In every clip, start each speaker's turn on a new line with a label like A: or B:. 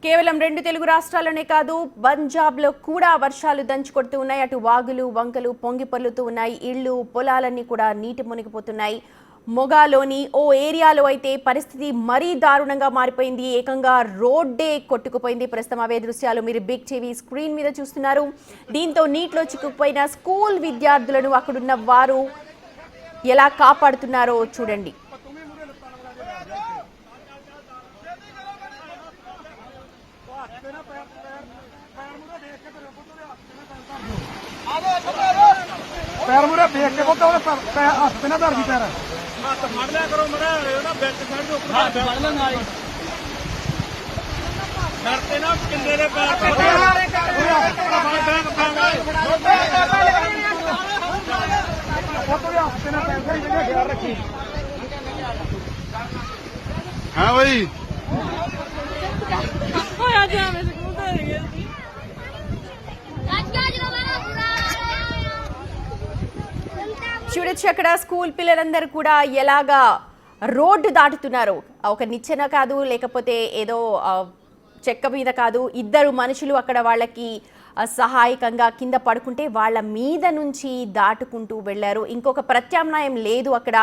A: కేవలం రెండు తెలుగు రాష్ట్రాలనే కాదు పంజాబ్లో కూడా వర్షాలు దంచుకొడుతూ ఉన్నాయి. అటు వాగులు వంకలు పొంగి పొర్లుతూ ఉన్నాయి. ఇళ్ళు పొలాలన్నీ కూడా నీటి మునిగిపోతున్నాయి. మొగాలోని ఓ ఏరియాలో అయితే పరిస్థితి మరీ దారుణంగా మారిపోయింది. ఏకంగా రోడ్డే కొట్టుకుపోయింది. ప్రస్తుతం అవే దృశ్యాలు మీరు బిగ్ టీవీ స్క్రీన్ మీద చూస్తున్నారు. దీంతో నీటిలో చిక్కుకుపోయిన స్కూల్ విద్యార్థులను అక్కడున్న వారు ఎలా కాపాడుతున్నారో చూడండి.
B: पैर मुरे देख के बोलता है पैर हंसते ना दर्द पैर हाथ फड़ लिया करो मरा ना बैक साइड के ऊपर फड़ लेना आई डरते ना किंदे दे पैर पे हंसते ना पैर से ख्याल रखी। हाँ भाई
A: చూడొచ్చు అక్కడ స్కూల్ పిల్లలందరూ కూడా ఎలాగా రోడ్డు దాటుతున్నారు. ఒక నిచ్చెన కాదు, లేకపోతే ఏదో చెక్క మీద కాదు, ఇద్దరు మనుషులు అక్కడ వాళ్ళకి సహాయకంగా కింద పడుకుంటే వాళ్ళ మీద నుంచి దాటుకుంటూ వెళ్లారు. ఇంకొక ప్రత్యామ్నాయం లేదు. అక్కడ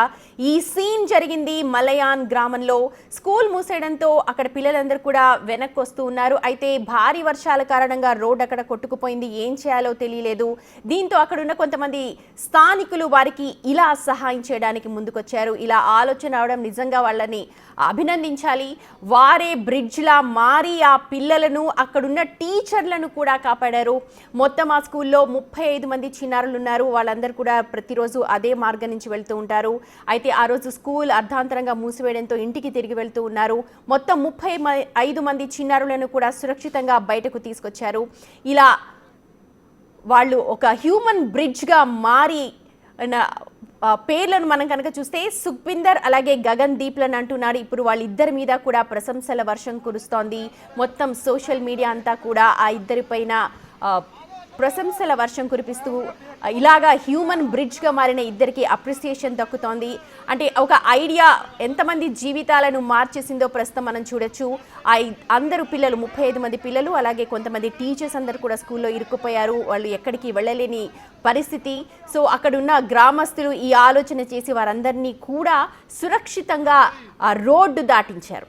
A: ఈ సీన్ జరిగింది మలయాన్ గ్రామంలో. స్కూల్ మూసేయడంతో అక్కడ పిల్లలందరూ కూడా వెనక్కి వస్తూ ఉన్నారు. అయితే భారీ వర్షాల కారణంగా రోడ్ అక్కడ కొట్టుకుపోయింది. ఏం చేయాలో తెలియలేదు. దీంతో అక్కడున్న కొంతమంది స్థానికులు వారికి ఇలా సహాయం చేయడానికి ముందుకొచ్చారు. ఇలా ఆలోచన రావడం నిజంగా వాళ్ళని అభినందించాలి. వారే బ్రిడ్జ్లా మారి ఆ పిల్లలను అక్కడున్న టీచర్లను కూడా కాపాడారు. మొత్తం ఆ స్కూల్లో 35 మంది చిన్నారులు ఉన్నారు. వాళ్ళందరూ కూడా ప్రతిరోజు అదే మార్గం నుంచి వెళ్తూ ఉంటారు. అయితే ఆ రోజు స్కూల్ అర్ధాంతరంగా మూసివేయడంతో ఇంటికి తిరిగి వెళ్తూ ఉన్నారు. మొత్తం 35 మంది చిన్నారులను కూడా సురక్షితంగా బయటకు తీసుకొచ్చారు. ఇలా వాళ్ళు ఒక హ్యూమన్ బ్రిడ్జ్గా మారి పేర్లను మనం కనుక చూస్తే సుఖ్బిందర్ అలాగే గగన్ దీప్లను అంటున్నారు. ఇప్పుడు వాళ్ళిద్దరి మీద కూడా ప్రశంసల వర్షం కురుస్తోంది. మొత్తం సోషల్ మీడియా అంతా కూడా ఆ ఇద్దరిపైన ప్రశంసల వర్షం కురిపిస్తూ ఇలాగా హ్యూమన్ బ్రిడ్జ్గా మారిన ఇద్దరికి అప్రిసియేషన్ దక్కుతోంది. అంటే ఒక ఐడియా ఎంతమంది జీవితాలను మార్చేసిందో ప్రస్తుతం మనం చూడొచ్చు. అందరూ పిల్లలు 35 మంది పిల్లలు అలాగే కొంతమంది టీచర్స్ అందరూ కూడా స్కూల్లో ఇరుక్కుపోయారు. వాళ్ళు ఎక్కడికి వెళ్ళలేని పరిస్థితి. సో అక్కడున్న గ్రామస్తులు ఈ ఆలోచన చేసి వారందరినీ కూడా సురక్షితంగా ఆ రోడ్డు దాటించారు.